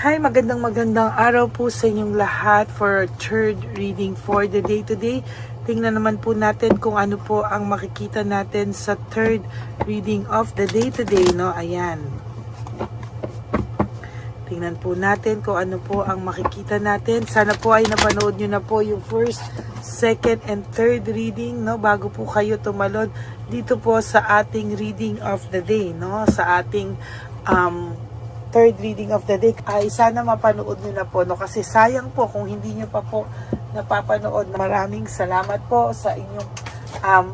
Hi, magandang araw po sa inyong lahat for our third reading for the day today. Tingnan naman po natin kung ano po ang makikita natin sa third reading of the day today, no? Ayan. Tingnan po natin kung ano po ang makikita natin. Sana po ay napanood nyo na po yung first, second, and third reading, no? Bago po kayo tumalon dito po sa ating reading of the day, no? Sa ating third reading of the day. Ay sana mapanood nyo na po, no? Kasi sayang po kung hindi nyo pa po napapanood. Maraming salamat po sa inyong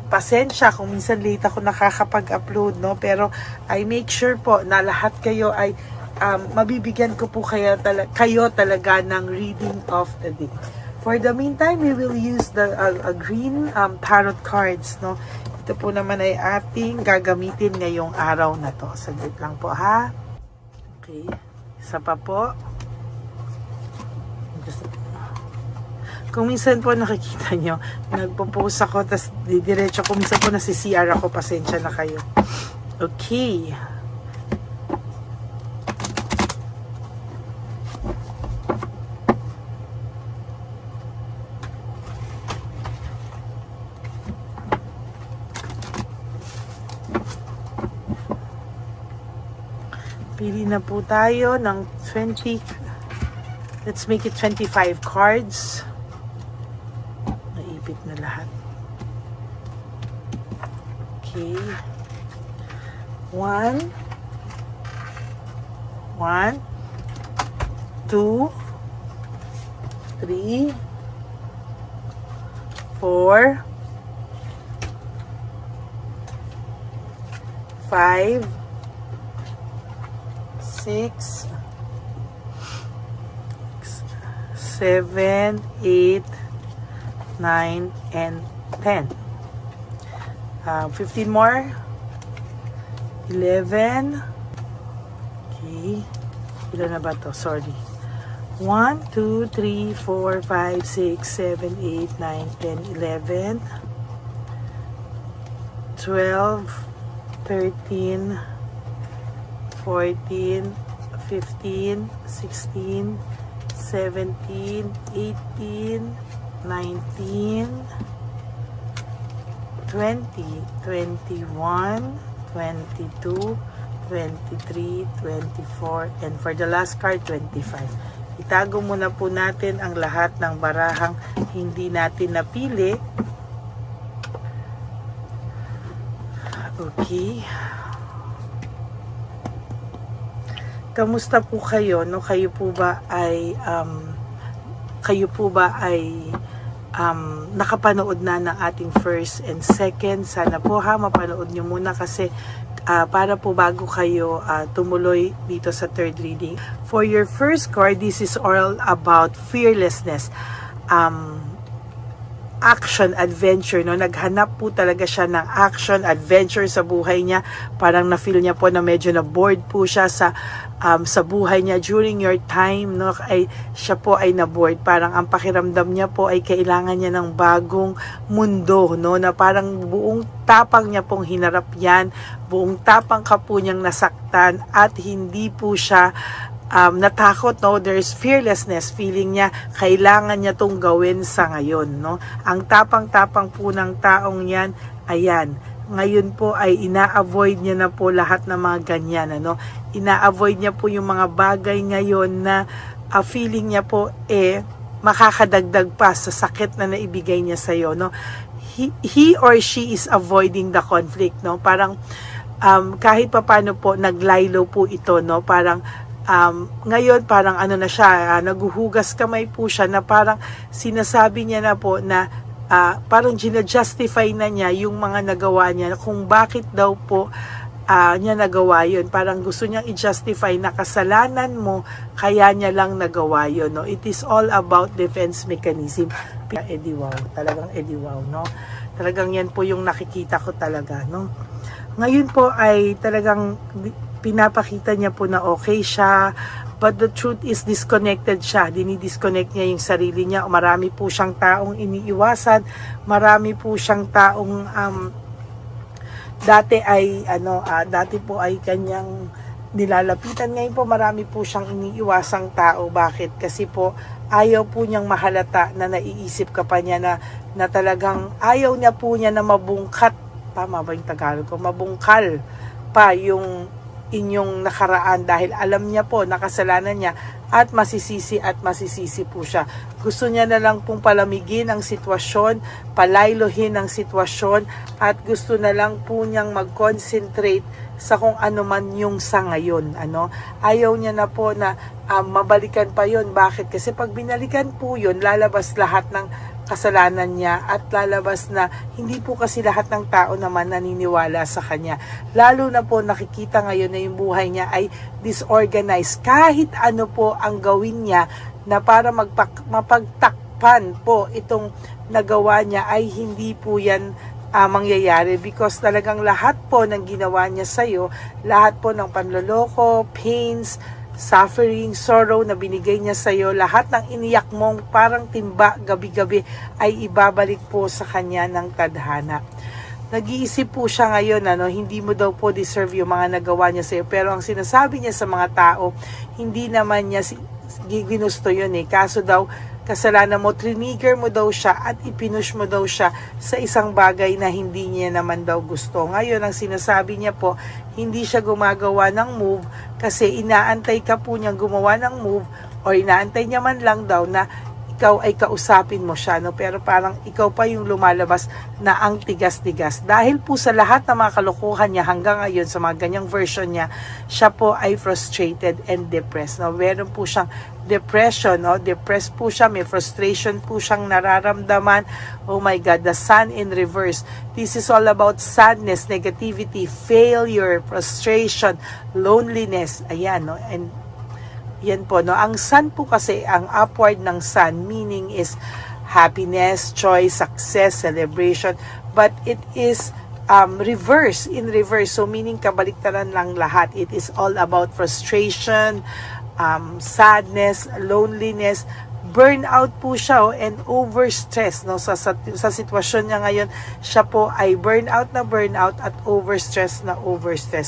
pasensya kung minsan late ako nakakapag-upload, no? Pero I make sure po na lahat kayo ay mabibigyan ko po kayo talaga ng reading of the day. For the meantime, we will use the green tarot cards, no? Ito po naman ay ating gagamitin ngayong araw na to. Saglit lang po, ha? Okay. Isa pa po. Kung minsan po nakikita nyo, nagpo-post ako, tas didiretso ko, minsan po nasi-CR ako, pasensya na kayo. Okay. Pili na po tayo ng 20, let's make it 25 cards. Naipit na lahat. Okay. 1, 2, 3, 4, 5, 6, 7, 8, 9, and 10. 15 more. 11. Okay. Ilan na ba to? Sorry. 1, 2, 3, 4, 5, 6, 7, 8, 9, 10, 11, 12, 13, 14, 15, 16, 17, 18, 19, 20, 21, 22, 23, 24, and for the last card, 25. Itago muna po natin ang lahat ng barahang hindi natin napili. Okay. Kamusta po kayo, no? Kayo po ba ay nakapanood na ng ating first and second? Sana po mapanood nyo muna kasi para po bago kayo tumuloy dito sa third reading. For your first card, this is all about fearlessness. Action, adventure, no? Naghanap po talaga siya ng action, adventure sa buhay niya. Parang na-feel niya po na medyo na-bored po siya sa buhay niya during your time, no? Siya po ay na-bored. Parang ang pakiramdam niya po ay kailangan niya ng bagong mundo, no? Na parang buong tapang niya pong hinarap yan, buong tapang ka po niyang nasaktan at hindi po siya natakot, no? There's fearlessness, feeling niya kailangan niya tong gawin sa ngayon, no? Ang tapang-tapang po ng taong yan, ayan, ngayon po ay ina-avoid niya na po lahat ng mga ganyan, ano? Ina-avoid niya po yung mga bagay ngayon na feeling niya po makakadagdag pa sa sakit na naibigay niya sa iyo, no? He or she is avoiding the conflict, no? Parang kahit papaano po naglaylo po ito, no? Parang ngayon parang ano na siya, naguhugas kamay po siya na parang sinasabi niya na po na parang gina-justify na niya yung mga nagawa niya kung bakit daw po niya nagawa yun. Parang gusto niyang i-justify na kasalanan mo kaya niya lang nagawa yun, no? It is all about defense mechanism. Ediwaw, talagang ediwaw, no? Talagang yan po yung nakikita ko talaga, no? Ngayon po ay talagang pinapakita niya po na okay siya, but the truth is disconnected siya. Dinidisconnect niya yung sarili niya. Marami po siyang taong iniiwasan, marami po siyang taong dati po ay kanyang nilalapitan. Ngayon po marami po siyang iniiwasang tao. Bakit? Kasi po ayaw po niyang mahalata na naiisip ka pa niya na talagang ayaw niya po niya na mabungkat. Tama ba yung Tagalog ko? Mabungkal pa yung inyong nakaraan dahil alam niya po nakasalanan niya at masisisi po siya. Gusto niya na lang pong palamigin ang sitwasyon, palaylohin ang sitwasyon, at gusto na lang po niyang mag-concentrate sa kung ano man yung sa ngayon. Ayaw niya na po na mabalikan pa yon. Bakit? Kasi pag binalikan po yun, lalabas lahat ng kasalanan niya at lalabas na hindi po kasi lahat ng tao naman naniniwala sa kanya. Lalo na po nakikita ngayon na yung buhay niya ay disorganized. Kahit ano po ang gawin niya na para mapagtakpan po itong nagawa niya ay hindi po yan mangyayari, because talagang lahat po ng ginawa niya sa'yo, lahat po ng panloloko, pains, suffering, sorrow na binigay niya sa iyo, lahat ng iniyak mong parang timba gabi-gabi ay ibabalik po sa kanya ng tadhana. Nag-iisip po siya ngayon, hindi mo daw po deserve yung mga nagawa niya sa iyo. Pero ang sinasabi niya sa mga tao, hindi naman niya ginusto yun Kaso daw, kasalanan mo, trigger mo daw siya at ipinush mo daw siya sa isang bagay na hindi niya naman daw gusto. Ngayon, ang sinasabi niya po, hindi siya gumagawa ng move kasi inaantay ka po niyang gumawa ng move, o inaantay niya man lang daw na ikaw ay kausapin mo siya, pero parang ikaw pa yung lumalabas na ang tigas-tigas. Dahil po sa lahat ng mga kalokohan niya hanggang ngayon, sa mga ganyang version niya, siya po ay frustrated and depressed. Meron po siyang depression, depressed po siya, may frustration po siyang nararamdaman. Oh my God, the sun in reverse. This is all about sadness, negativity, failure, frustration, loneliness. Ayan, and yan po, ang sun po kasi, ang upward ng sun, meaning is happiness, joy, success, celebration. But it is reverse, in reverse. So meaning kabaliktaran lang lahat. It is all about frustration, sadness, loneliness, burnout po siya and overstress. Sa sitwasyon niya ngayon, siya po ay burnout at overstress.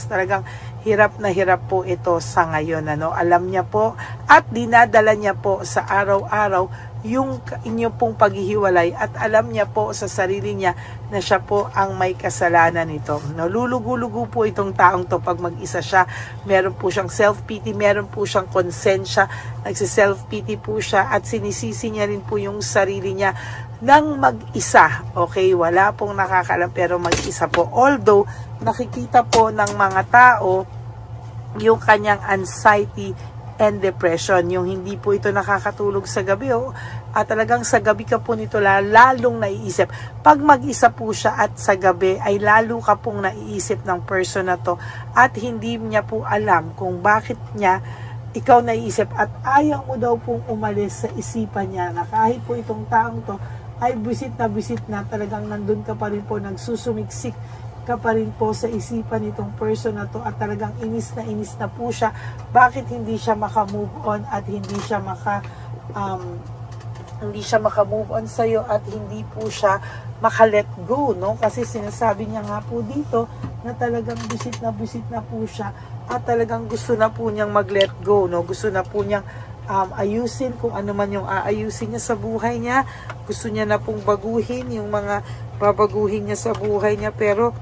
Talagang hirap na hirap po ito sa ngayon. Alam niya po at dinadala niya po sa araw-araw yung inyo pong paghihiwalay, at alam niya po sa sarili niya na siya po ang may kasalanan nito. Lulugo-lugo po itong taong to pag mag-isa siya. Meron po siyang self-pity, meron po siyang konsensya, nagsi-self-pity po siya at sinisisi niya rin po yung sarili niya nang mag-isa. Okay, wala pong nakakaalam pero mag-isa po. Although, nakikita po ng mga tao yung kanyang anxiety and depression, yung hindi po ito nakakatulog sa gabi, at talagang sa gabi ka po nito lalong naiisip. Pag mag-isa po siya at sa gabi ay lalo ka pong naiisip ng person na to, at hindi niya po alam kung bakit niya ikaw naiisip, at ayaw mo daw pong umalis sa isipan niya na kahit po itong taong to ay bisit na talagang nandun ka pa rin po, nagsusumiksik ka pa rin po sa isipan nitong person na to, at talagang inis na po siya. Bakit hindi siya maka-move on at hindi siya maka-move on sa iyo, at hindi po siya maka-let go, Kasi sinasabi niya nga po dito na talagang bisit na po siya, at talagang gusto na po niyang mag-let go, Gusto na po niyang ayusin kung ano man yung aayusin niya sa buhay niya. Gusto niya na pong baguhin yung mga babaguhin niya sa buhay niya, pero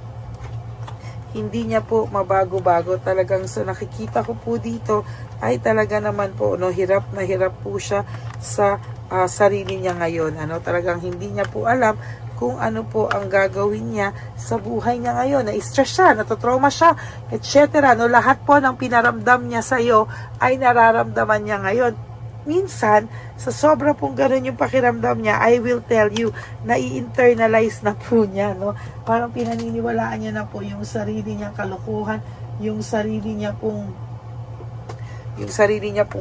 hindi niya po mabago-bago. Talagang sa nakikita ko po dito ay talaga naman po, hirap na hirap po siya sa sarili niya ngayon. Talagang hindi niya po alam kung ano po ang gagawin niya sa buhay niya ngayon. Na-stress siya, natotrauma siya, etc. Lahat po ng pinaramdam niya sa iyo ay nararamdaman niya ngayon. Minsan, sa sobra pong ganun yung pakiramdam niya, I will tell you, na-i-internalize na po niya, Parang pinaniniwalaan niya na po yung sarili niyang kalokohan, yung sarili niya pong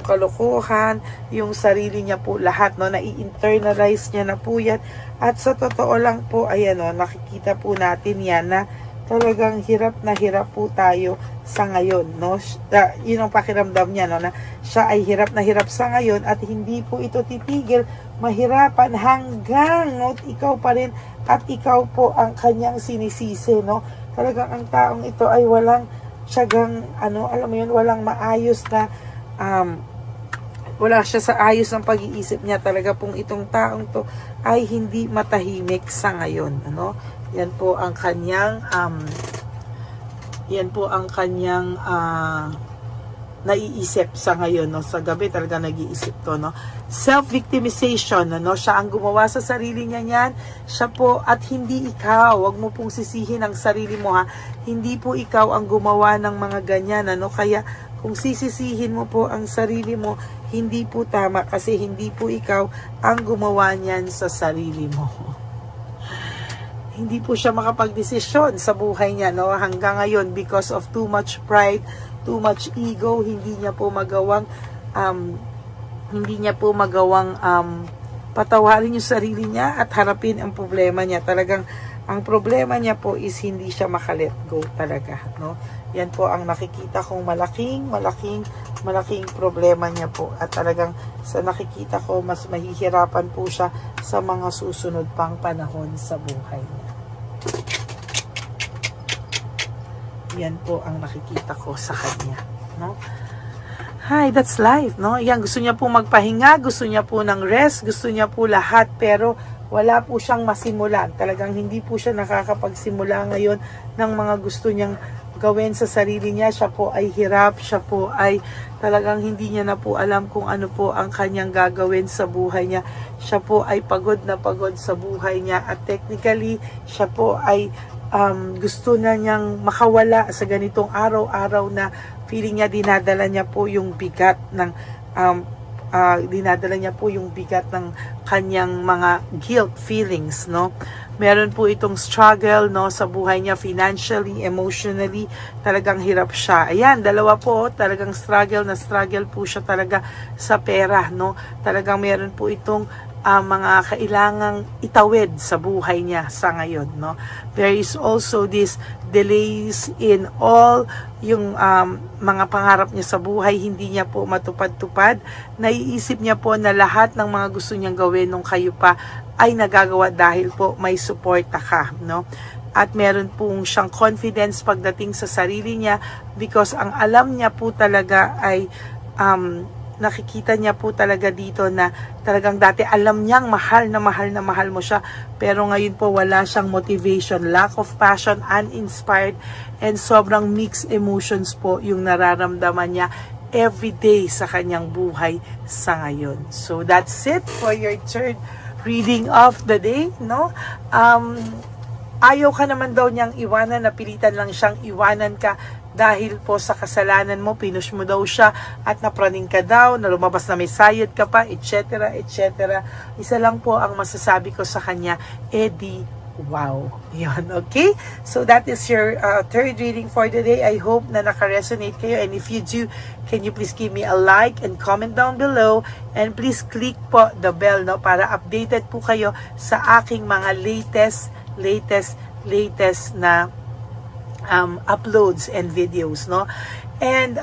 kalokohan, yung sarili niya po lahat, na-i-internalize niya na po yan. At sa totoo lang po, ayan, nakikita po natin yan na talagang hirap na hirap po tayo sa ngayon, yun ang pakiramdam niya, na siya ay hirap na hirap sa ngayon, at hindi po ito titigil, mahirapan hanggang ikaw pa rin at ikaw po ang kanyang sinisisi, Talagang ang taong ito ay walang tiyagang, alam mo yun, walang maayos na, wala siya sa ayos ng pag-iisip niya. Talaga pong itong taong to ay hindi matahimik sa ngayon. Yan po ang kanyang, naiisip sa ngayon, sa gabi talaga nag-iisip to, self-victimization, siya ang gumawa sa sarili niya niyan, siya po at hindi ikaw. Wag mo pong sisihin ang sarili mo, ha, hindi po ikaw ang gumawa ng mga ganyan, kaya kung sisisihin mo po ang sarili mo, hindi po tama, kasi hindi po ikaw ang gumawa niyan sa sarili mo. Hindi po siya makapagdesisyon sa buhay niya, hanggang ngayon, because of too much pride, too much ego, hindi niya po magawang patawarin yung sarili niya at harapin ang problema niya. Talagang ang problema niya po is hindi siya makalet go talaga, Yan po ang nakikita kong malaking problema niya po, at talagang sa nakikita ko mas mahihirapan po siya sa mga susunod pang panahon sa buhay niya. Yan po ang nakikita ko sa kanya, Hi, that's life, Yan, gusto niya po magpahinga, gusto niya po ng rest, gusto niya po lahat, pero wala po siyang masimulan. Talagang hindi po siya nakakapagsimula ngayon ng mga gusto niyang gawin sa sarili niya. Siya po ay hirap, siya po ay talagang hindi niya na po alam kung ano po ang kanyang gagawin sa buhay niya. Siya po ay pagod na pagod sa buhay niya, at technically, siya po ay gusto na niyang makawala sa ganitong araw-araw na feeling niya dinadala niya po yung bigat ng kanyang mga guilt feelings, Meron po itong struggle, sa buhay niya, financially, emotionally, talagang hirap siya. Ayan, dalawa po, talagang struggle po siya talaga sa pera, Talagang meron po itong mga kailangang itawid sa buhay niya sa ngayon, There is also this delays in all yung mga pangarap niya sa buhay, hindi niya po matupad-tupad. Naiisip niya po na lahat ng mga gusto niyang gawin nung kayo pa ay nagagawa dahil po may suporta ka, At meron pong siyang confidence pagdating sa sarili niya, because ang alam niya po talaga ay nakikita niya po talaga dito na talagang dati alam niyang mahal mo siya, pero ngayon po wala siyang motivation, lack of passion, uninspired, and sobrang mixed emotions po yung nararamdaman niya everyday sa kanyang buhay sa ngayon. So that's it for your third reading of the day, ayaw ka naman daw niyang iwanan, napilitan lang siyang iwanan ka dahil po sa kasalanan mo, pinush mo daw siya at napraning ka daw, na lumabas na may sayad ka pa, etc. etc. Isa lang po ang masasabi ko sa kanya, wow. Yun, okay? So that is your third reading for the day. I hope na naka-resonate kayo, and if you do, can you please give me a like and comment down below, and please click po the bell, para updated po kayo sa aking mga latest na uploads and videos, And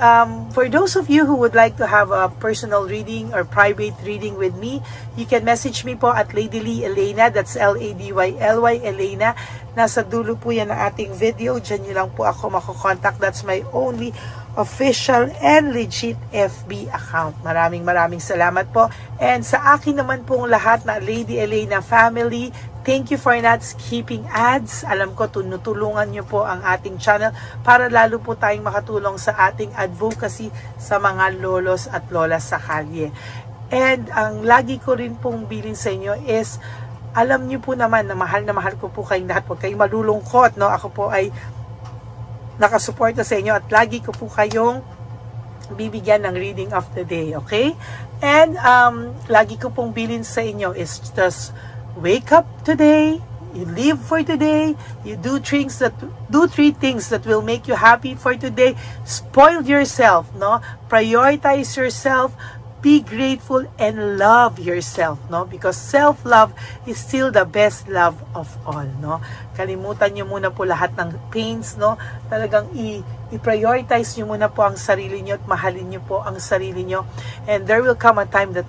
for those of you who would like to have a personal reading or private reading with me, you can message me po at Lady Lee Elena, that's LADYLY Elena. Nasa dulo po yan ng ating video, dyan nyo lang po ako makokontak. That's my only official and legit FB account. Maraming salamat po. And sa akin naman pong lahat na Lady Elena family, thank you for not skipping ads. Alam ko, tunutulungan nyo po ang ating channel para lalo po tayong makatulong sa ating advocacy sa mga lolos at lolas sa kalye. And ang lagi ko rin pong bilin sa inyo is, alam nyo po naman na mahal ko po kayong lahat. Huwag kayong malulungkot, Ako po ay nakasuporta sa inyo at lagi ko po kayong bibigyan ng reading of the day, okay? And lagi ko pong bilin sa inyo is just wake up today, you live for today, you do three things that will make you happy for today. Spoil yourself, Prioritize yourself, be grateful, and love yourself, Because self-love is still the best love of all, Kalimutan nyo muna po lahat ng pains, Talagang i-prioritize nyo muna po ang sarili nyo at mahalin nyo po ang sarili nyo. And there will come a time that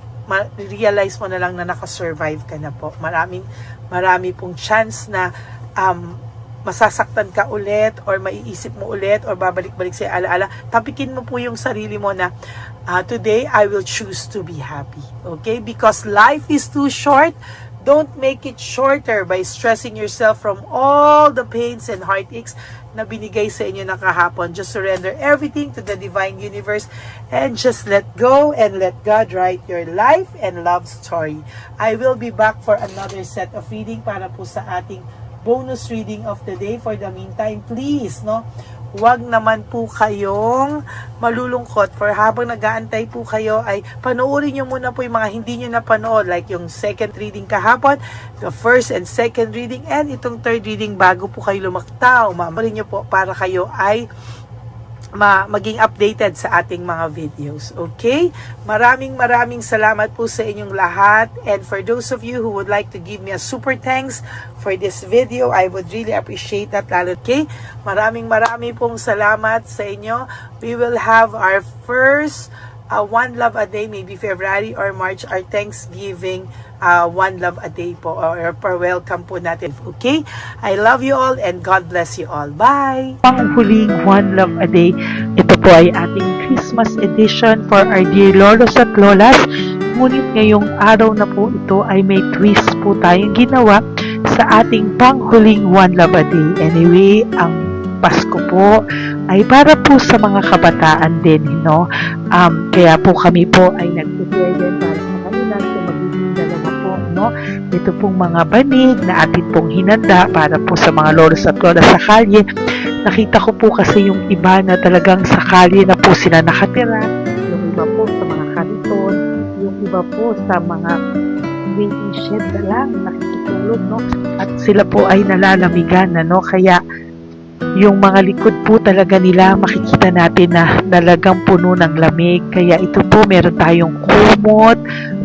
realize mo na lang na nakasurvive ka na po. Marami pong chance na masasaktan ka ulit or maiisip mo ulit or babalik-balik sa alaala, tapikin mo po yung sarili mo na today I will choose to be happy. Okay? Because life is too short. Don't make it shorter by stressing yourself from all the pains and heartaches na binigay sa inyo ng kahapon. Just surrender everything to the divine universe and just let go and let God write your life and love story. I will be back for another set of reading para po sa ating bonus reading of the day. For the meantime, please, huwag naman po kayong malulungkot. For habang nag-aantay po kayo, ay panoorin nyo muna po yung mga hindi nyo napanood, like yung second reading kahapon, the first and second reading, and itong third reading bago po kayo lumaktaw. Maamarin nyo po para kayo ay maging updated sa ating mga videos. Okay? Maraming salamat po sa inyong lahat. And for those of you who would like to give me a super thanks for this video, I would really appreciate that. Okay? Maraming pong salamat sa inyo. We will have our first One Love a Day, maybe February or March, our Thanksgiving One Love a Day po, or welcome po natin. Okay? I love you all and God bless you all. Bye! Ang huling One Love a Day, ito po ay ating Christmas edition for our dear lolos at lolas. Ngunit ngayong araw na po ito ay may twist po tayong ginawa sa ating panghuling One Love a Day. Anyway, ang Pasko po ay para po sa mga kabataan din, kaya po kami po ay nag-prepare din para sa kanila. So magiging dalawa po, ito pong mga banig na atin pong hinanda para po sa mga lolos at lolas sa kalye. Nakita ko po kasi yung iba na talagang sa kalye na po sila nakatira, yung iba po sa mga kariton, yung iba po sa mga waiting shed na lang nakikitulog, at sila po ay nalalamigan, kaya yung mga likod po talaga nila makikita natin na talagang puno ng lamig. Kaya ito po, meron tayong kumot,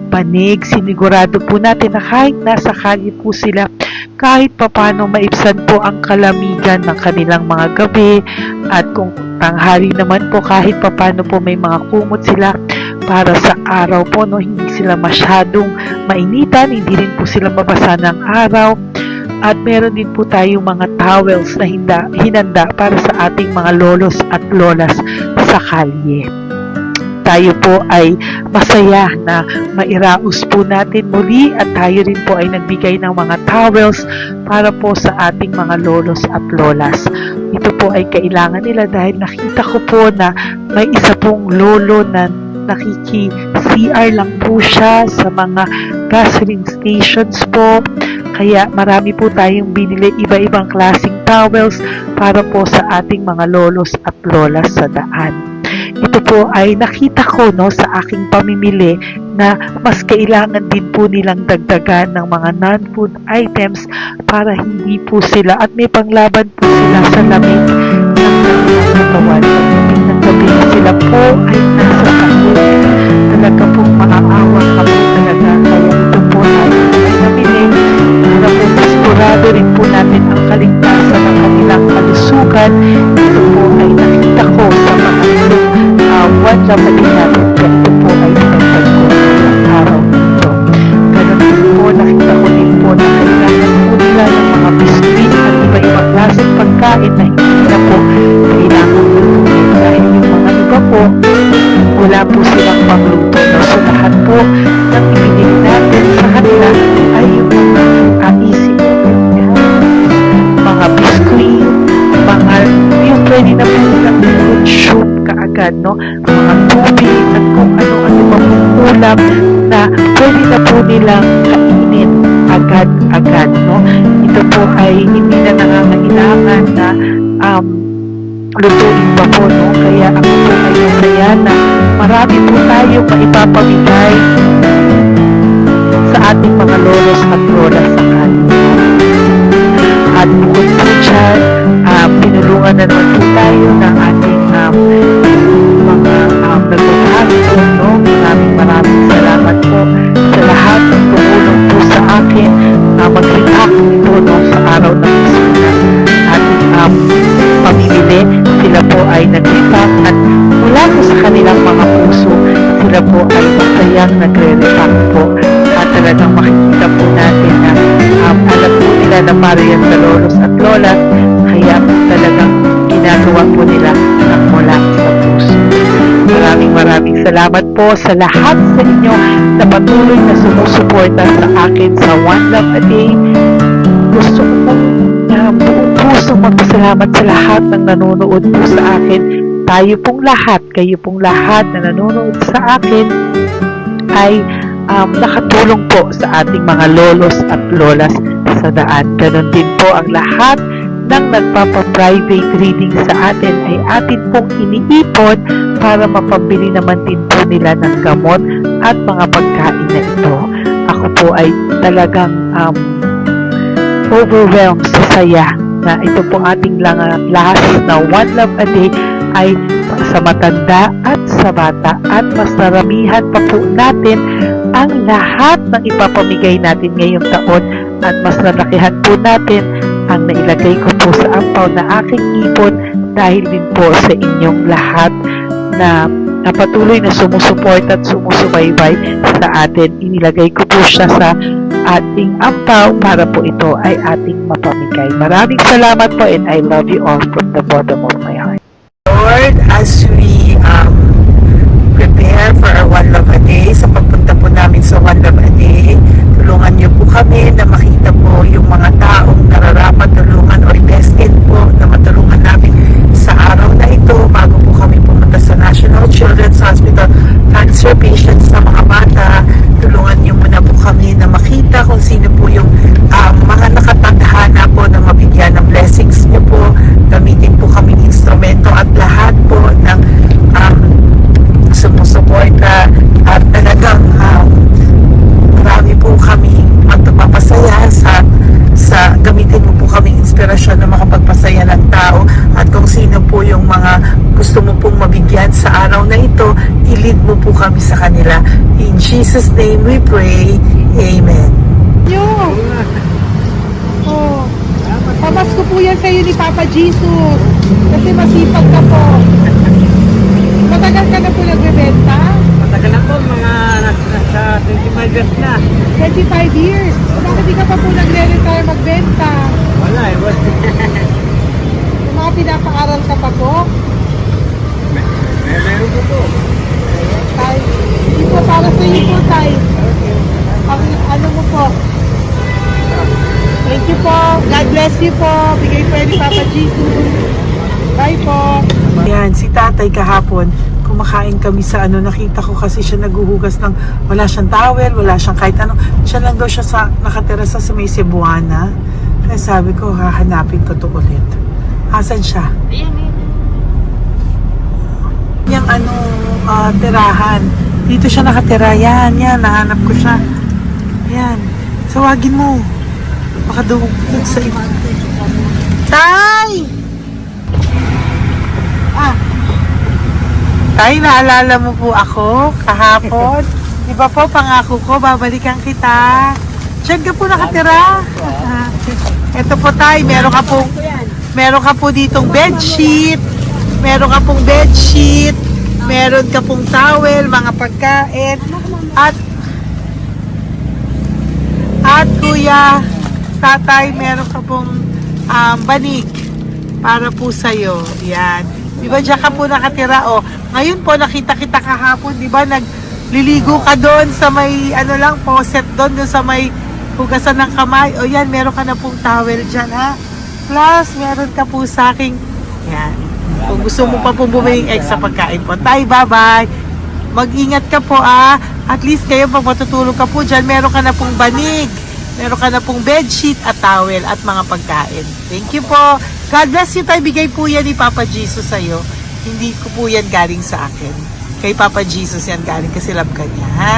panig. Sinigurado po natin na kahit nasa kalye po sila, kahit papano maibsan po ang kalamigan ng kanilang mga gabi. At kung tanghali naman po, kahit papano po may mga kumot sila para sa araw po, hindi sila masyadong mainitan, hindi rin po sila mabasa ng araw. At meron din po tayong mga towels na hinanda para sa ating mga lolos at lolas sa kalye. Tayo po ay masaya na mairaos po natin muli at tayo rin po ay nagbigay ng mga towels para po sa ating mga lolos at lolas. Ito po ay kailangan nila dahil nakita ko po na may isa pong lolo na nakiki-CR lang po siya sa mga gasoline stations po. Kaya marami po tayong binili iba-ibang klaseng towels para po sa ating mga lolos at lolas sa daan. Ito po ay nakita ko sa aking pamimili na mas kailangan din po nilang dagdagan ng mga non-food items para hindi po sila at may panglaban po sila sa lamig ng kanilang katawan. Pagdating ng gabi sila po ay nasa kahit talaga pong maaawa ka po talaga. Kaya ito po ay nabili para po sigurado rin po natin ang kaligtasan ng kanilang kalusugan. Ito po ay nakita ko sa mga One Love a Day natin. Kaya ito po ay pinagtag ko ng araw nito. Ganun din po, nakita ko din po na kailangan po nila ng mga biscuit at iba-ibang klaseng pagkain na hindi na po kailangan lutuin. Dahil yung mga iba po, wala po silang pangluto. So lahat po ng ibinili natin sa kanila ay yung mga easy mga biscuit, mga yung pwede na po nilang fruit soup kaagad, mga tubig at kung ano-ano pa pong ulam na pwede na po nilang kainin agad-agad, Ito po ay hindi na nangangailangan na lutuin pa po, Kaya ako po ay masaya na marami po tayo maipapamigay sa ating mga lolos at lolas sa kanila. At bukod po dyan, pinulungan na naman po tayo ng ating mga nagbabago, Maraming salamat po sa lahat ng tumulong po sa akin na mag-react ito sa araw ng Pasko na ating pamimili. Sila po ay nag-react at mula po sa kanilang mga puso, sila po ay masayang nagre-react po. At talagang makikita po natin na alam po nila na para yan sa lolos at lolas kaya talagang ginagawa po nila ng mula sa puso. Maraming salamat po sa lahat sa inyo na patuloy na sumusuporta sa akin sa One Love a Day. Gusto ko po na buong puso magpasalamat sa lahat ng nanonood po sa akin. Tayo pong lahat, kayo pong lahat na nanonood sa akin ay nakatulong po sa ating mga lolos at lolas sa daan. Ganon din po ang lahat ng nagpapa-private reading sa atin ay atin pong iniipon para mapambili naman din po nila ng gamot at mga pagkain na ito. Ako po ay talagang overwhelmed sa saya na ito po ating last na One Love a Day ay sa matanda at sa bata, at mas maramihan pa po natin ang lahat ng ipapamigay natin ngayong taon, at mas lalakihan po natin ang nailagay ko po sa ampaw na aking ipon dahil din po sa inyong lahat na patuloy na sumusuport at sumusubaybay sa atin. Inilagay ko po siya sa ating ampaw para po ito ay ating mapamigay. Maraming salamat po, and I love you all from the bottom of my heart. Lord, as we prepare for our One Love a Day, sa pagpunta po namin sa One Love a Day, tulungan niyo po kami na makita po yung mga taong nararapat tulungan or invested po na matulungan namin sa araw na ito bago po kami pumunta sa National Children's Hospital. Cancer patients na mga bata, tulungan niyo muna po kami na makita kung sino po yung mga nakatadhana po na mabigyan ng blessings niyo po. Gamitin po kami instrumento at lahat po ng sumusuporta, at talagang marami po kami magpapasaya sa gamitin mo po kami inspirasyon na makapagpasaya ng tao, at kung sino po yung mga gusto mo pong mabigyan sa araw na ito, i-lead mo po kami sa kanila. In Jesus' name we pray. Amen. Oh, pamasko po yan sa'yo ni Papa Jesus. Kasi masipag ka po. Matagal ka na po nagbebenta? Matagal na po, mga nasa 25 years na. 25 years. Bakit di ka pa po nagre-retire magbenta? Wala eh, wala. Yung mga pinapaaral ka pa po? Meron ko po. Tay, hindi po para sa iyo po, Tay. Ang ano mo po? Thank you po. God bless you po. Bigay po yan ni Papa Jesus. Bye po. Yan, si tatay kahapon, kumakain kami sa nakita ko kasi siya naguhugas ng, wala siyang towel, wala siyang kahit ano. Siya lang daw siya nakatira sa may Cebuana. Kaya sabi ko, hahanapin ko to ulit. Asan siya? Yung tirahan. Dito siya nakatira. Yan, nahanap ko siya. Yan. Tawagin mo. Baka doon sa iba. Tay! Tay, naalala mo po ako kahapon? Di ba po, pangako ko, babalikan kita. Diyan ka po nakatira. Ito po, Tay, meron ka po ditong bedsheet. Meron ka pong bedsheet. Meron ka pong towel, mga pagkain. At kuya, tatay, meron ka pong banig para po sa'yo. Yan. Di ba dyan ka po nakatira? O, ngayon po nakita kita kahapon, di ba nagliligo ka doon sa may faucet doon sa may hugasan ng kamay. O yan, meron ka na pong towel dyan, ha? Plus, meron ka po sa aking, yan. Kung gusto mo pa pong bumili extra pagkain po. Tay, bye-bye. Mag-ingat ka po, At least kayo, pag matutulog ka po dyan, meron ka na pong banig. Meron ka na pong bedsheet at towel at mga pagkain. Thank you po. God bless you, Tay. Bigay po yan ni Papa Jesus sa'yo. Hindi ko po yan galing sa akin. Kay Papa Jesus yan galing kasi love ka niya, ha?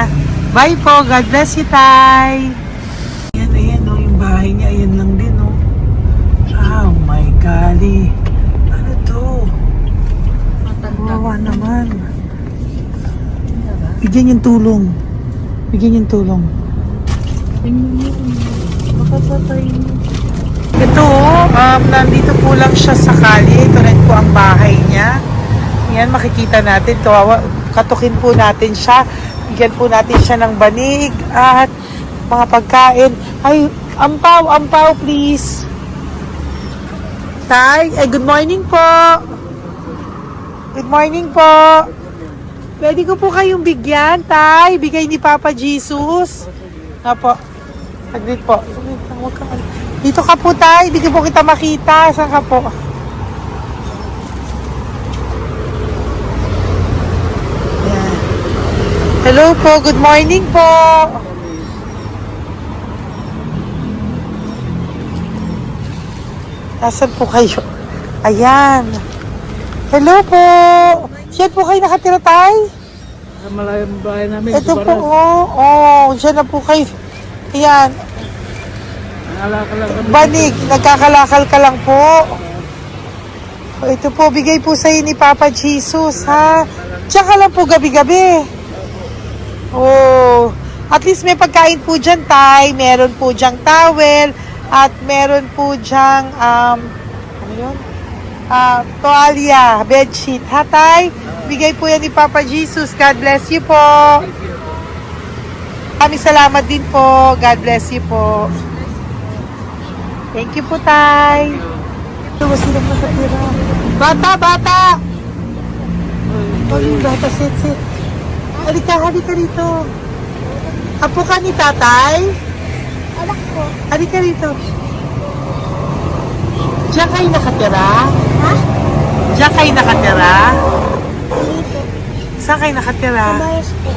Bye po. God bless you, Tay. Ayan, yung bahay niya. Ayan lang din, Oh my golly. Ano to? Kawawa naman. Bigyan yung tulong. Ito, nandito po lang siya sa kalye. Ito rin po ang bahay niya. Yan, makikita natin. Katukin po natin siya. Bigyan po natin siya ng banig at mga pagkain. Ay, ampaw, please. Tay, good morning po. Good morning po. Pwede ko po kayong bigyan, Tay. Bigay ni Papa Jesus. Apo. Saglit po. Saglit lang, huwag ka. Dito ka po, Tay. Hindi ko po kita makita. Saan ka po? Yan. Hello po. Good morning po. Nasaan po kayo? Ayan. Hello po. Diyan po kayo nakatira, Tay? Sa malayang bahay namin. Ito po, diyan na po kayo. Ayan. Nalakal lang kami. Banig, nagkakalakal ka lang po. O, ito po, bigay po sa'yo ni Papa Jesus, ha? Diyan ka lang po gabi-gabi. Oh, at least may pagkain po dyan, Tay. Meron po diyang towel. At meron po diyang, ano yun? Toalya, bedsheet. Ha, Tay? Bigay po yan ni Papa Jesus. God bless you po. Kami salamat din po. God bless you po. Thank you po, Tay. Ito, sila nakatira. Bata, bata! Oh, yung bata, sit. Halika dito. Apo ka ni Tatay? Anak ko. Halika rito. Diyan kayo nakatira? Ha? Diyan kayo nakatira? Dito. Saan kayo nakatira? Bayas po.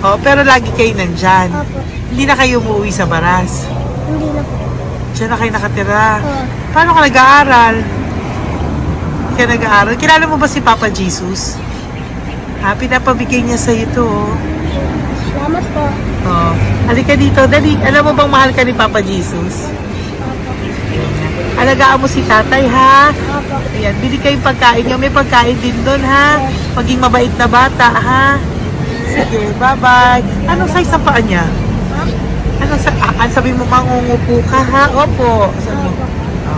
Oh, pero lagi kayo nandyan. Opo. Hindi na kayo umuwi sa Baras. Hindi na po. Diyan na kayo nakatira. Oo. Paano ka nag-aaral? Kaya nag-aaral. Kilala mo ba si Papa Jesus? Ha, pinapabigay niya sa'yo ito. Oh. Salamat po. Oh. Halika dito. Dali. Alam mo bang mahal ka ni Papa Jesus? Alagaan mo si Tatay, ha? Opo. Ayan, bili kayong pagkain nyo. May pagkain din doon, ha? Maging mabait na bata, ha? Sige, bye-bye. Anong size ang paa niya? Ha? Anong sabi mo, mangungupo ka, ha? Opo. Sabi mo.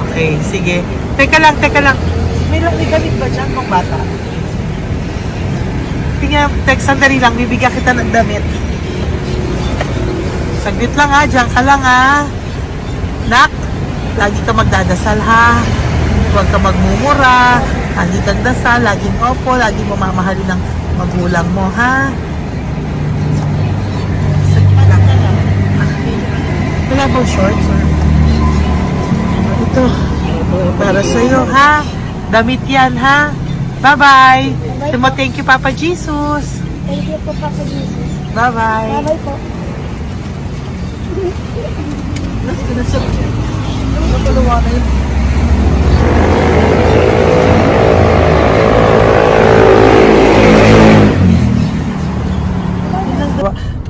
Okay, sige. Teka lang. May gamit ba dyan pang bata? Tingnan, sandali lang. Bibigyan kita ng damit. Saglit lang, ha? Diyan ka lang, ha? Nak, lagi ka magdadasal, ha? Huwag ka magmumura. Lagi kang dasal, laging opo, laging mo mamahalin ng magulang mo, ha? Saglit lang. Wala bang shorts? Ito. Para sa'yo, ha? Damit yan, ha? Bye-bye. Thank you, Papa Jesus. Thank you po, Papa Jesus. Bye-bye. Bye-bye po.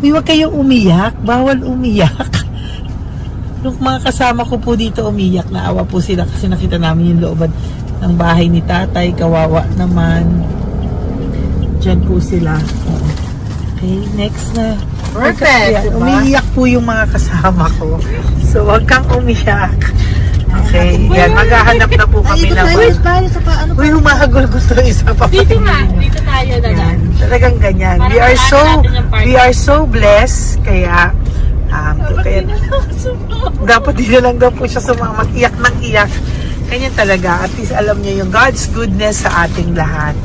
Uy, huwag kayong umiyak. Bawal umiyak. Yung mga kasama ko po dito umiyak, naawa po sila kasi nakita namin yung looban ng bahay ni Tatay. Kawawa naman. Diyan po sila. Okay, next na. Perfect, diba? Umiiyak po yung mga kasama ko. So, huwag kang umiyak. Okay, yan. Maghahanap na po kami ng... Tayo sa paano Uy, humahagol gusto isa pa. Dito tayo na lang. Talagang ganyan. We are so blessed. Kaya, dapat din na lang daw po siya sumama. Iyak ng iyak. Ganyan talaga. At least alam niya yung God's goodness sa ating lahat.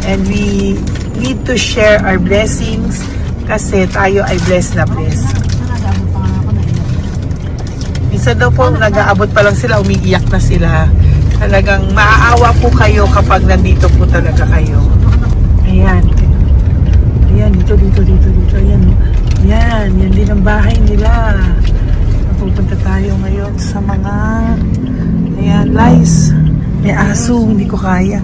And we need to share our blessings kasi tayo ay blessed na blessed. Minsan daw po, nag-aabot pa lang sila, umiiyak na sila. Talagang maaawa po kayo kapag nandito po talaga kayo. Ayan. Ayan, dito. Ayan, yan din ang bahay nila. Pupunta tayo ngayon sa mga, ayan, lice. May aso, hindi ko kaya.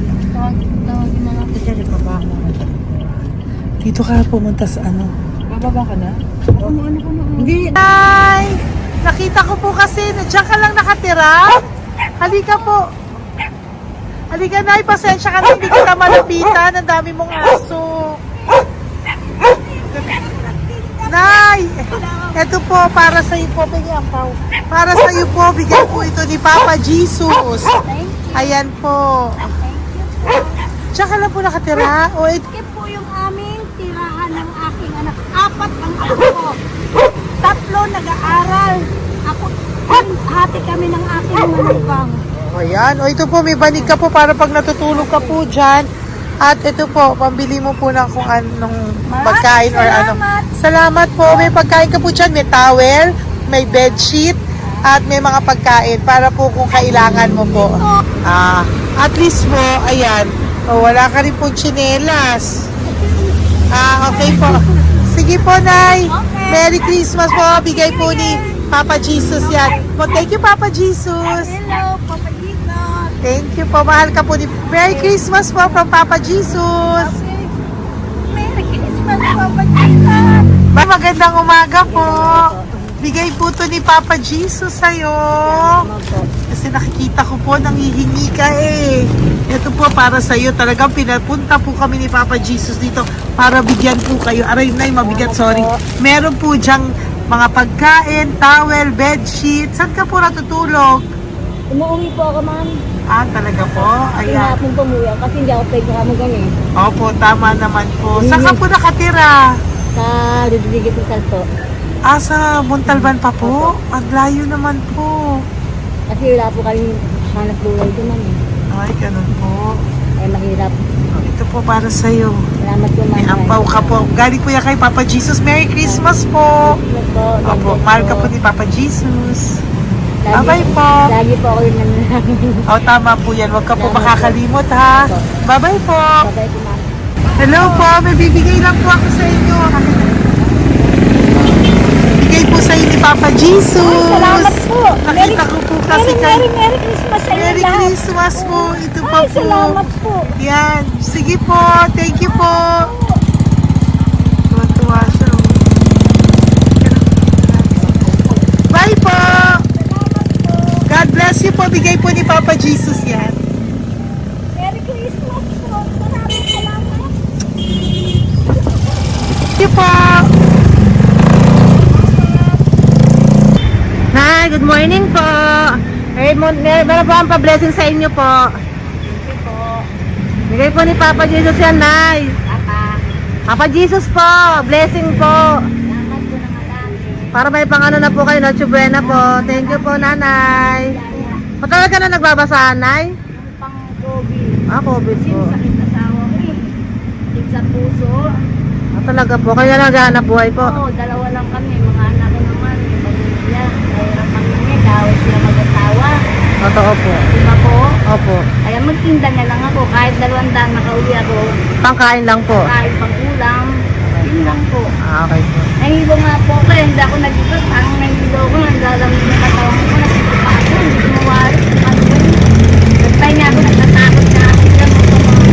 Dito ka pumunta sa ano? Bababa ka na? Hindi. Hi! Nakita ko po kasi na dyan ka lang nakatira. Halika po. Halika, Nay. Pasensya ka na. Hindi kita malapitan. Ang dami mong aso. Nay! Ito po, para sa iyo po. Para sa iyo po, bigyan po ito ni Papa Jesus. Ayan po. Diyan ka lang po nakatira. O, ito. Ito po yung aming tirahan ng aking anak. 4 ang anak ko. 3 nag-aaral. Ako, hati kami ng aking manugang. O, Ayan. O ito po, may banig ka po para pag natutulog ka po dyan. At ito po, pambili mo po ng kung anong pagkain or ano. Salamat po. May pagkain ka po dyan. May towel, may bedsheet, at may mga pagkain para po kung kailangan mo po. At least po, ayan. O, wala ka rin po tsinelas. Okay po. Sige po, Nay. Merry Christmas po. Bigay po ni Papa Jesus yan. Well, thank you, Papa Jesus. Hello, Papa Jesus. Thank you po. Mahal ka po ni... Merry Christmas po from Papa Jesus. Merry Christmas, Papa Jesus. Magandang umaga po. Bigay po to ni Papa Jesus sa'yo. Kasi nakikita ko po, nanghihingi ka eh. Ito po para sa'yo. Talagang pinapunta po kami ni Papa Jesus dito para bigyan po kayo. Aray, Nay, mabigat, sorry. Meron po diyang mga pagkain, towel, bedsheet. Saan ka po natutulog? Umuwi po ako, ma'am. Talaga po? Ayan. Hinapon po umuwi ako kasi hindi ako pwede kamagan eh. Opo, tama naman po. Saan ka po nakatira? Sa Rodriguez sa Salto. Sa Montalban pa po? Ang layo naman po. Kasi wala po kami hanap buhay doon, ma'am. Ay, ganun po. Ay, mahirap. Ito po para sa'yo. Salamat po, ma'am. May ampaw ka po. Galing po yan kay Papa Jesus. Merry Christmas po. Salamat po. Opo, mahal ka po ni Papa Jesus. Lagi- Bye-bye po. Lagi po ako yung nananangin. Tama po yan. Huwag ka po makakalimot, ha? Bye-bye po. Babay po, ma'am. Hello po. May bibigay lang po ako sa inyo. Bigay po sa inyo ni Papa Jesus. Salamat po. Nakita ko po kasi kay... Merry Christmas sa inyo Merry lahat. Christmas po. Ito pa Ay, po. salamat po. Yan. Sige po. Thank you po. Tuwa-tuwa siya. Bye po. God bless you po. Bigay po ni Papa Jesus yan. Merry Christmas po. Maraming salamat. Thank you po. Hi, good morning po. Meron po ang pa-blessing sa inyo po. Bigay po ni Papa Jesus yan, Nay. Papa Jesus po, blessing po. Salamat po ng malaki. Para may pangano na po kayo, Noche Buena po. Thank you po, Nanay. Matagal ka na nagbabasahan, Nay? Pang COVID. COVID po. Sakit na asawa ko eh. Sakit sa puso. Talaga po, kaya naghahanap buhay po. Oo, dalawa lang kami. Mga anak ko naman. May pamilya. Mahirap kami niya. Dahil sila mag-asawa. Totoo po. Lima po. Opo. Kaya magtinda na lang ako. Kahit 200 nakauli ako. Pangkain lang po. Kahit pang ulam. Yun lang po. Okay po. Nahilo nga po ako. Hindi ako nag-iba. Parang nahilo ko. Naglalamig na katawan ko. Nagsipa ako. Hindi ko mawari. Ano ba yun? Nagtay nga ako. Nagtatakot nga ako. Sila mo ito mga.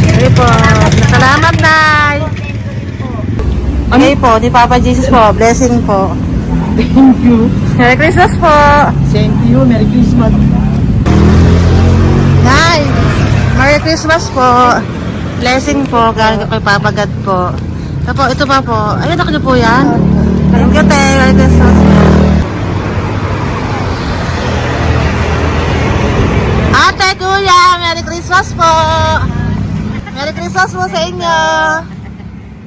Okay po. Salamat, Nay. Okay po, ni Papa Jesus po. Blessing po. Thank you. Merry Christmas po. Same to you. Merry Christmas. Nay, Merry Christmas po. Blessing po, galing kay Papa God po. Ito pa po. Ayun, ako niyo po yan. Thank you, te. Merry Christmas po. Ate, kuya, Merry Christmas po. Merry Christmas po sa inyo.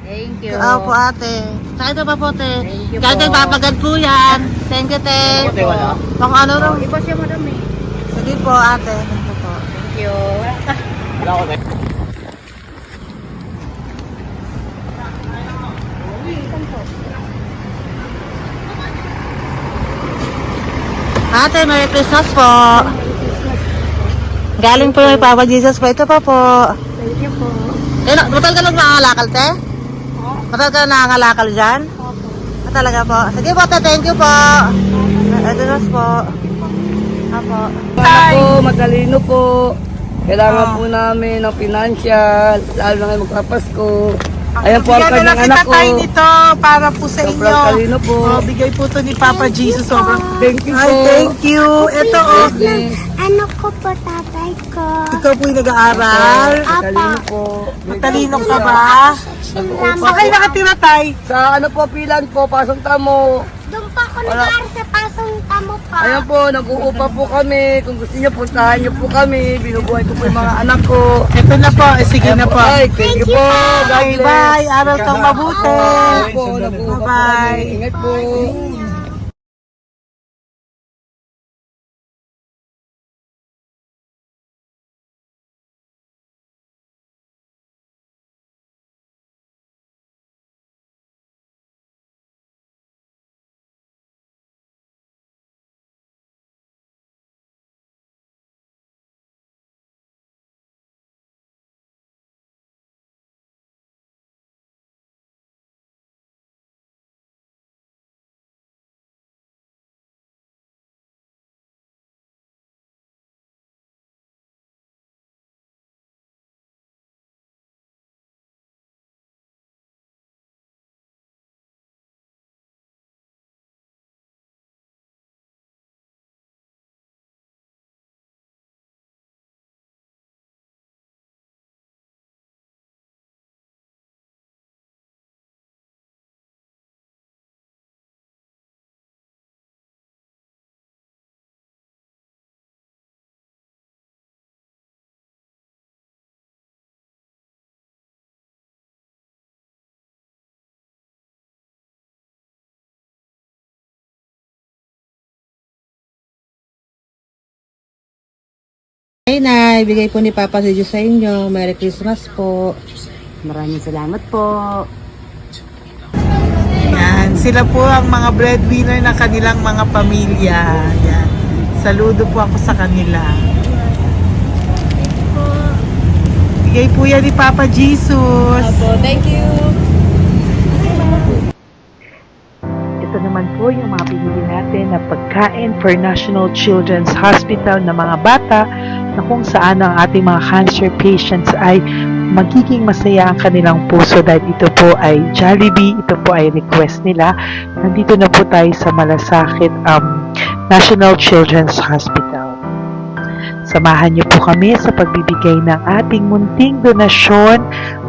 Thank you. Po, ate. Saka ito pa po, te. Thank you Galing kay po. Papa God po yan. Thank you, te. Ate, wala. Pang ano rin. Iba siya madami. Sige po, ate. Thank you po. Thank you. Wala ko tayo. Ate, Merry Christmas po. Galing po yung Papa Jesus po. Ito pa po. Thank you po. Matagal ka lang nangangalakal, te? Matagal ka nangangalakal dyan? Talaga po. Sige po, te. Thank you po. Merry Christmas po. Apo. Ako, matalino po. Kailangan po namin ng financial, lalo na ngayon magpapasko. Ayan po ang Bigyan na kanyang lang anak kita ko. tayo nito para po sa inyo. Sobrang talino po. Bigay po to ni Papa Jesus. Sobrang... Thank you Ay, po. thank you. Ito, Bless. Ano ko po tatay ko? ikaw po yung nag-aaral. Matalino po. Matalino ka ba? Okay, nakatira tayo. Sa ano po, pilan po, pasong tamo. Doon pa ako nag-aaral sa pasong tamo pa. Ayan po, nag-uupa po kami. Kung gusto niyo, puntahan niyo po kami. Binubuhay ko po yung mga anak ko. Ito na po. Sige na po. Ay, thank you po. God Bye, bless. bye. Aral kang mabuti. Ayan po, nag-uupa po Bye-bye. kami. Ingat po. Ay, Nay, bigay po ni Papa si Diyos sa inyo. Merry Christmas po. Maraming salamat po. Yan, sila po ang mga breadwinner ng kanilang mga pamilya. Yan. Saludo po ako sa kanila. Bigay po yan ni Papa Jesus. Thank you. Ito naman po yung mga pinili natin na pagkain for National Children's Hospital na mga bata na kung saan ang ating mga cancer patients ay magiging masaya ang kanilang puso dahil ito po ay Jollibee, ito po ay request nila. Nandito na po tayo sa Malasakit National Children's Hospital. Samahan niyo po kami sa pagbibigay ng ating munting donasyon,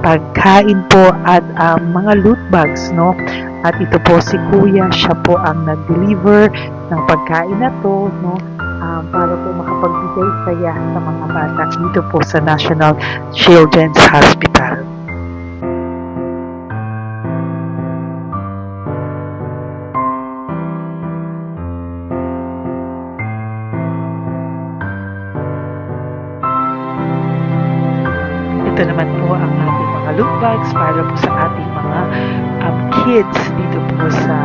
pagkain po at mga loot bags, no? At ito po si Kuya, siya po ang nag-deliver ng pagkain na to, no? Para po makapagbigay saya sa mga bata dito po sa National Children's Hospital. Ito naman po ang ating mga loot bags para po sa ating mga kids dito po sa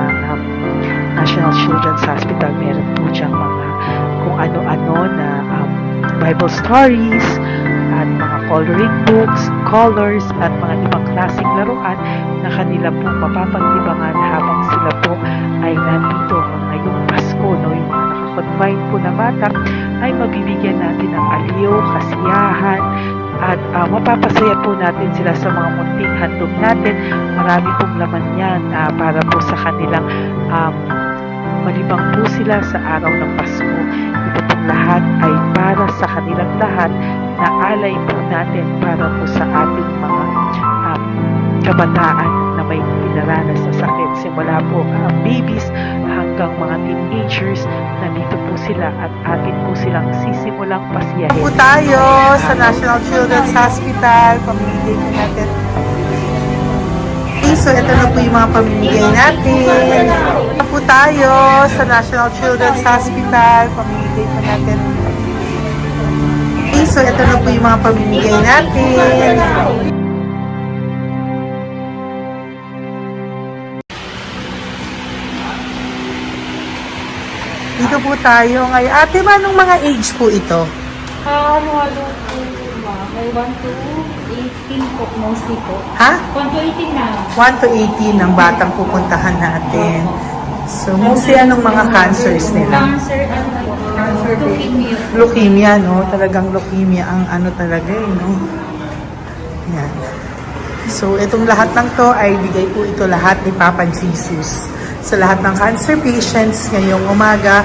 National Children's Hospital. Meron po diyang mga kung ano-ano na Bible stories at mga coloring books, colors at mga ibang klaseng laruan na kanila po mapapagdibangan habang sila po ay nandito ngayong Pasko, no? Yung mga nakakonfine po na bata ay mabibigyan natin ng aliw, kasiyahan, at mapapasaya po natin sila sa mga munting handog natin. Marami pong laman yan para po sa kanilang malibang po sila sa araw ng Pasko. Ito pong lahat ay para sa kanilang lahat na alay po natin para po sa ating mga kabataan na may pinaranas sa sakit. Simula po babies hanggang mga teenagers, nandito po sila at atin po silang sisimulang pasiyahin. Po tayo sa National Children's Hospital, pamimigay po natin. So, ito na po yung mga pamimigay natin. Ito po tayo sa National Children's Hospital, pamimigay po natin. So, ito na po yung mga pamimigay natin. Dito po tayo ngayon. Ate, anong mga age po ito? Halo-halo po ba? May 1 to 18 po, mostly po. Ha? 1 to 18 na. 1 to 18 ang batang pupuntahan natin. So, mostly anong mga cancers nila? Cancer, ano po? Leukemia. Leukemia, no? Talagang leukemia ang ano talaga, no? Yan. So, itong lahat ng to ay bigay po ito lahat ni Papa Jesus sa lahat ng cancer patients ngayong umaga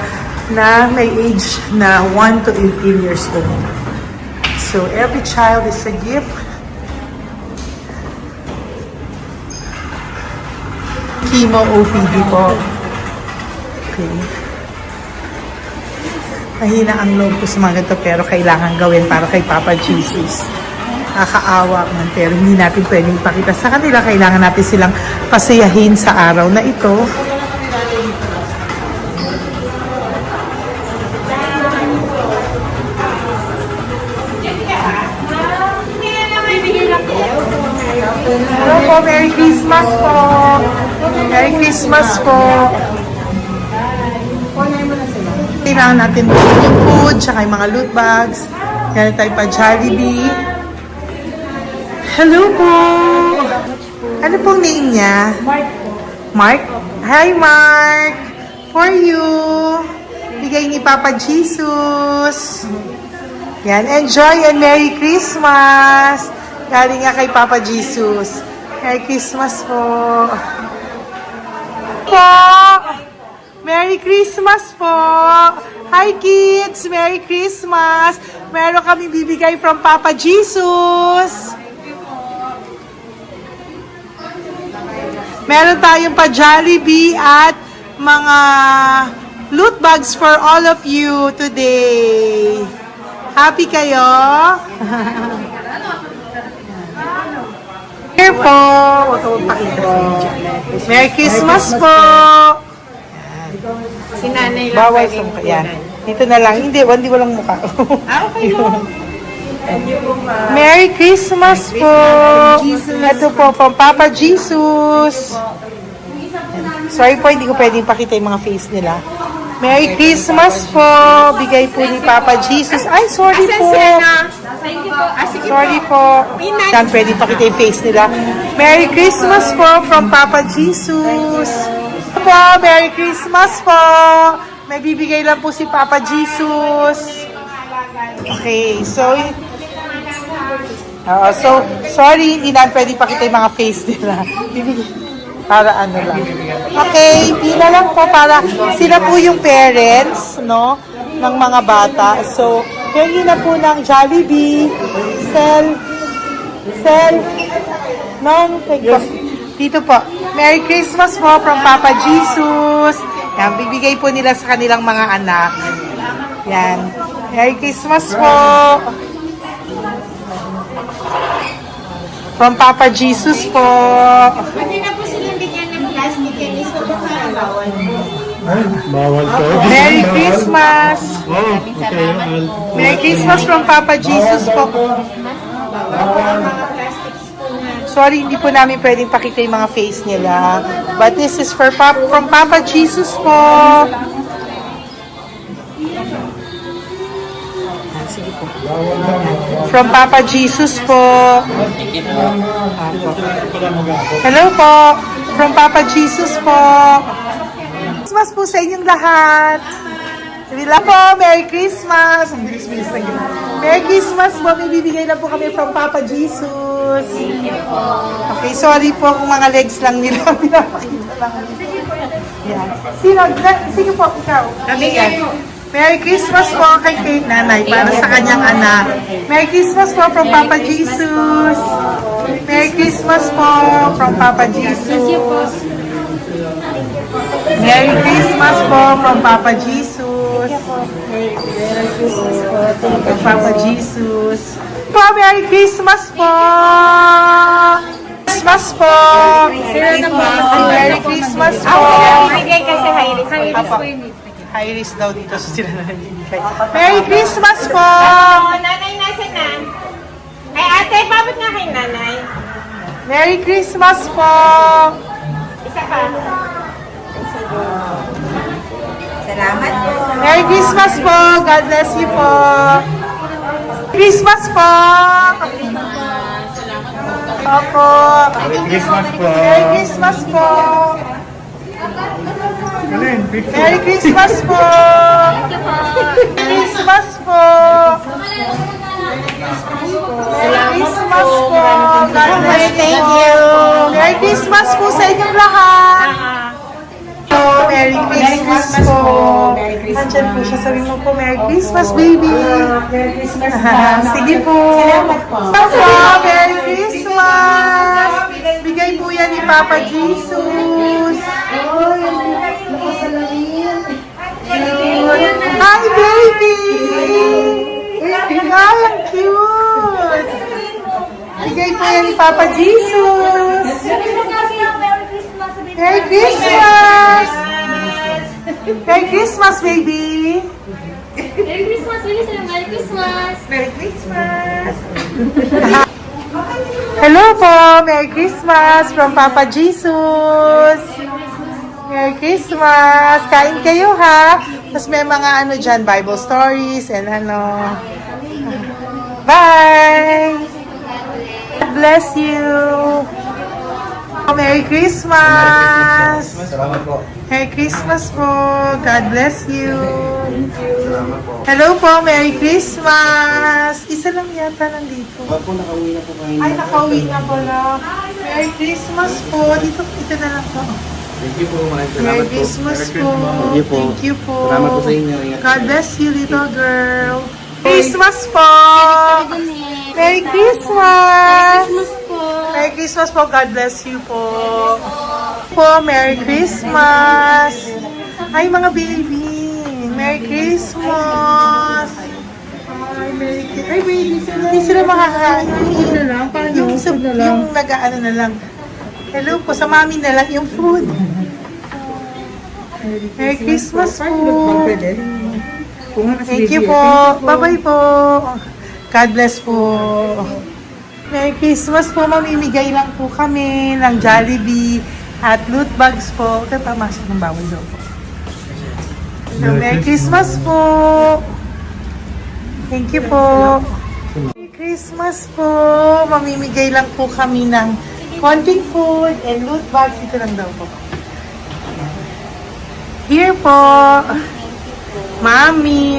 na may age na 1 to 18 years old. So, every child is a gift. Chemo OPD po. Okay. Mahina ang loob ko sa mga ganito pero kailangan gawin para kay Papa Jesus. Nakakaawa man pero hindi natin pwedeng ipakita sa kanila. Kailangan natin silang pasayahin sa araw na ito. Hello po, Merry Christmas po. Merry Christmas po. Kailangan natin yung food, tsaka yung mga loot bags. Yan tayo pa Jollibee. Hello po. Ano pong name niya? Mark po. Mark? Hi, Mark. For you. Bigay ni Papa Jesus. Yan, enjoy and Merry Christmas. Galing nga kay Papa Jesus. Merry Christmas po. Merry Christmas po. Hi kids, Merry Christmas. Meron kami bibigay from Papa Jesus. Meron tayong pa Jollibee at mga loot bags for all of you today. Happy kayo? Here po. Huwag ko pakita sa inyo. Merry Christmas po. Si nanay lang Bawal pwedeng sa yan. kunan. Dito na lang. Hindi, walang mukha. Okay lang. Merry Christmas po! Ito po, from Papa Jesus. Sorry po, hindi ko pwedeng pakita yung mga face nila. Merry Christmas po! Bigay po ni Papa Jesus. Ay, sorry po! Sorry po. Yan, pwedeng pakita yung face nila. Merry Christmas po from Papa Jesus. Po, Merry Christmas po! May bibigay lang po si Papa Jesus. Okay, so sorry, hindi na pwede pakita yung mga face nila. Para ano lang. Okay, pila lang po para sila po yung parents, no, ng mga bata. So, hingi na po ng Jollibee, Sel, dito po. Merry Christmas po from Papa Jesus. Yan, bibigay po nila sa kanilang mga anak. Yan. Merry Christmas po. From Papa Jesus po. Pwede na po silang bigyan ng plastic yan. Iso po bawal. Bawal to. Merry Christmas. Oh, okay. Merry Christmas from Papa Jesus po. Mga plastics po na. Sorry, hindi po namin pwedeng pakita yung mga face nila. But this is from Papa Jesus po. Sige po. From Papa Jesus po. Hello po. From Papa Jesus po. Christmas po sa inyong lahat. Wala po, Merry Christmas. Merry Christmas po. May bibigay na po kami from Papa Jesus. Okay, sorry po kung mga legs lang nila. Pinapakita lang. Yan. Sige po, ikaw. Yan. Merry Christmas po kay nanay para sa kanyang anak. Merry Christmas po from Papa Jesus. Merry Christmas po from Papa Jesus. Merry Christmas po from Papa Jesus. Merry Christmas po from Papa Jesus. Po, Merry Christmas po. Christmas po. Merry Christmas po. Bigay kasi high-risk. High-risk po yun. High risk daw dito sa sila na nagbibigay. Merry Christmas po! Nanay, nasa na? Ay, ate, babot nga kay nanay. Merry Christmas po! Isa pa. Salamat po. Merry Christmas po! God bless you po! Christmas po! Opo! Merry Christmas po. Merry Christmas po! Merry Christmas po! Christmas po! Merry Christmas po! God bless you! Thank you! Merry Christmas po sa inyong lahat! Merry Christmas po! Nandyan po siya. Sabi mo po, Merry Christmas, baby! Merry Christmas sige po! Salamat po! Merry Christmas! Bigay po yan ni Papa Jesus! Hi, baby! Hi, ang cute! Bigay po yan ni Papa Jesus! Merry Christmas! Merry Christmas, baby! Merry Christmas, Willie. Merry Christmas. Merry Christmas! Hello po! Merry Christmas from Papa Jesus! Merry Christmas! Kain kayo ha! Tapos may mga ano dyan, Bible stories and ano. Bye! God bless you! Merry Christmas! Salamat po. Merry Christmas po! God bless you! Hello po! Merry Christmas! Isa lang yata nandito. Opo, nakauwi na po kayo. Ay, nakauwi na pala. Merry Christmas po! Dito na lang po. Thank you po. Maraming Merry salamat po. Christmas po! Thank you po. Thank you po! Salamat po sa inyo. Ingat po. God bless you, little girl! Christmas po! Merry Christmas! Merry Christmas po! God bless you po! Merry Christmas! Ay, mga baby! Merry Christmas! Ay, Merry Christmas! Ay, baby! Hindi sila makakain. Yung nag-ano na lang. Hello po, sa mami na lang yung food. Merry Christmas po! Thank you po. Bye-bye po. God bless po. Merry Christmas po. Mamimigay lang po kami ng Jollibee at loot bags po. Kapamasok ng bawal daw po. So, Merry Christmas po. Thank you po. Merry Christmas po. Mamimigay lang po kami ng konting food and loot bags. Ito lang daw po. Here po. Mommy.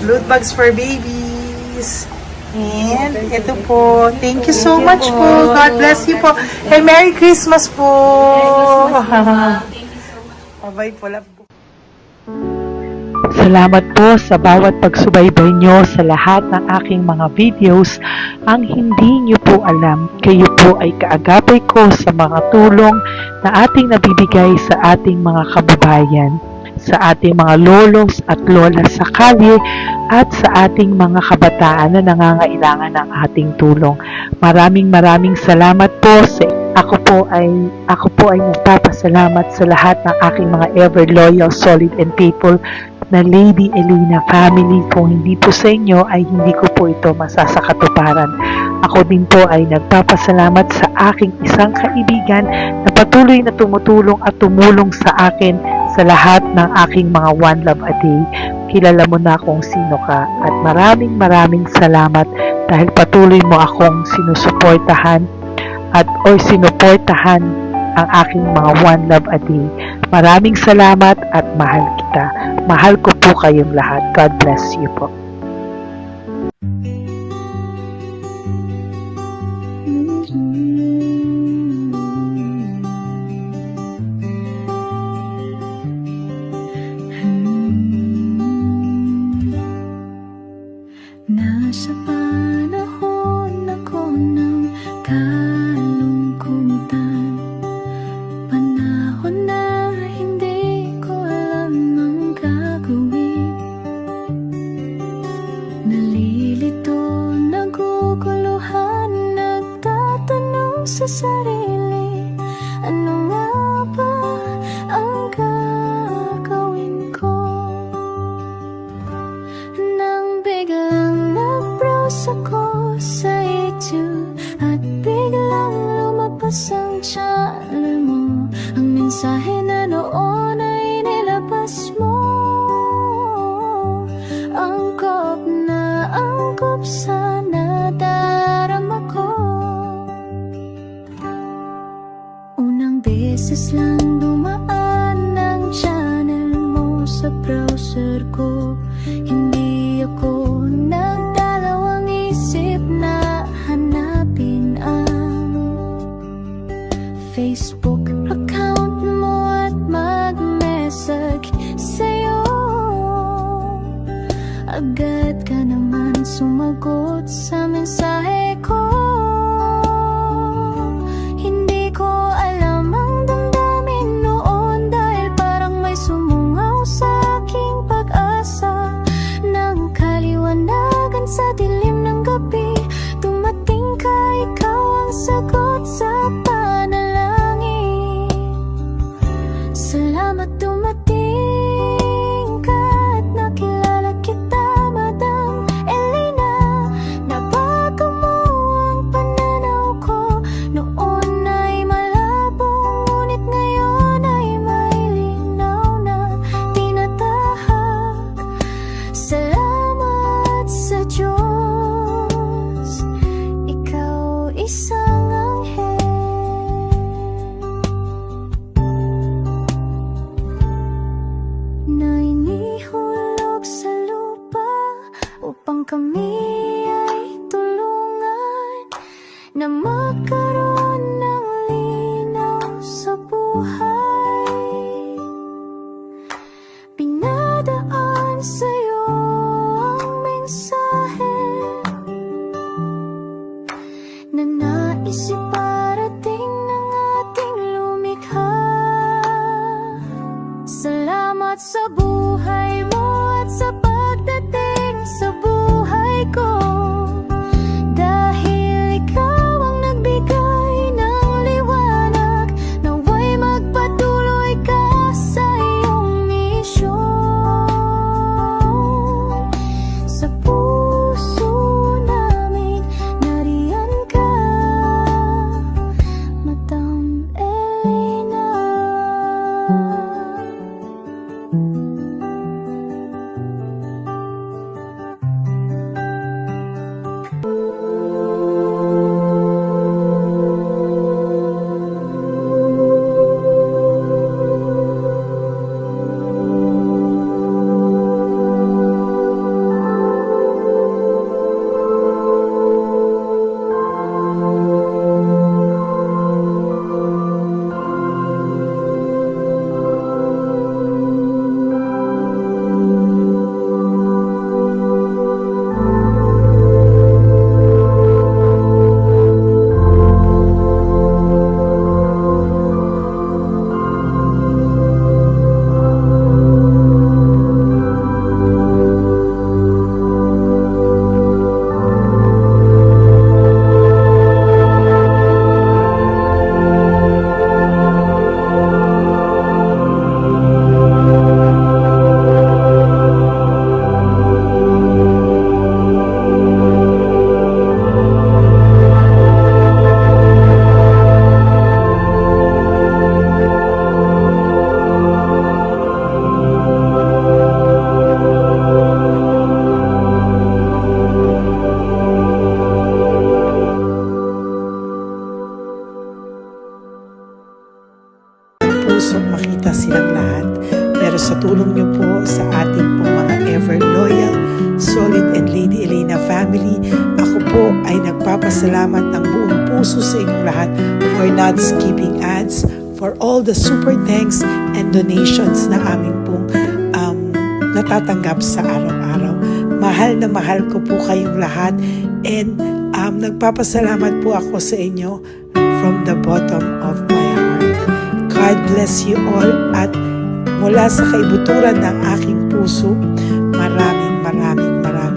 Loot bags for babies. And ito po. Thank you so much po. God bless you po. And Merry Christmas po. Bye po. Love po. Salamat po sa bawat pagsubaybay nyo sa lahat ng aking mga videos. Ang hindi nyo po alam, kayo po ay kaagapay ko sa mga tulong na ating nabibigay sa ating mga kababayan, sa ating mga lolos at lolas sa kalye at sa ating mga kabataan na nangangailangan ng ating tulong. Maraming salamat po sa ako po ay nagpapasalamat sa lahat ng aking mga ever loyal, solid and faithful na Lady Elena family. Kung hindi po sa inyo ay hindi ko po ito masasakatuparan. Ako din po ay nagpapasalamat sa aking isang kaibigan na patuloy na tumutulong at tumulong sa akin sa lahat ng aking mga One Love a Day. Kilala mo na kung sino ka at maraming salamat dahil patuloy mo akong sinusuportahan or sinuportahan ang aking mga One Love a Day. Maraming salamat at mahal kita. Mahal ko po kayong lahat. God bless you po. Nasa panahon ako ng kalungkutan, panahon na hindi ko alam ang gagawin. Nalilito, naguguluhan, nagtatanong sa sarili, ano nga ba ang gagawin ko? Nang biglang nag-browse ako sa YouTube at biglang lumabas ang channel mo, ang mensahe na noon ay nilabas mo. Angkop sa nadarama ko. Unang beses lang dumaan ang channel mo sa browser ko. Hindi ako nagdalawang isip na hanapin ang Facebook account mo at mag-message sa'yo. Agad ka naman sumagot sa mensahe ko. Hindi ko alam ang damdamin noon dahil parang may sumungaw sa aking pag-asa. Nang kaliwanagan sa dilim ng gabi, dumating ka, ikaw ang sagot sa panalangin. Salamat dumating ka at nakilala kita, Madam Elena. Nabago mo ang pananaw ko. Noon ay malabo, ngunit ngayon ay may linaw na tinatahak. Salamat sa Diyos, ikaw isang anghel na inihulog sa lupa upang kami ay tulungan na magkaroon ng linaw sa buhay. Pinadaan sa'yo ang mensahe na nais iparating ng ating lumikha. Salamat sa buhay mo at sa pagdating sa buhay ko, dahil ikaw ang nagbigay ng liwanag. Nawa'y magpatuloy ka sa iyong misyon. puso makita silang lahat. Pero sa tulong niyo po sa ating pong mga ever loyal, solid and Lady Elena family, ako po ay nagpapasalamat ng buong puso sa inyong lahat for not skipping ads, for all the super thanks and donations na aming pong natatanggap sa araw-araw. Mahal na mahal ko po kayong lahat, and nagpapasalamat po ako sa inyo from the bottom of my heart. God bless you all, at mula sa kaibuturan ng aking puso, maraming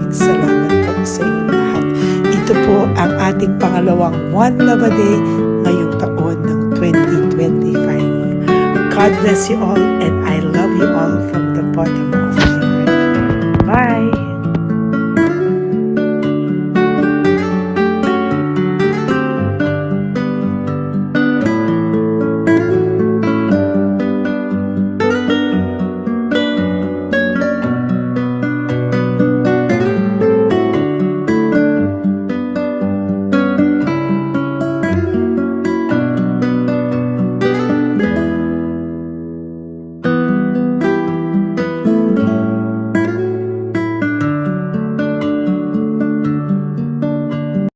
salamat po sa inyong lahat. Ito po ang ating pangalawang One Love a Day ngayong taon ng 2025. God bless you all, and I love you all from the bottom of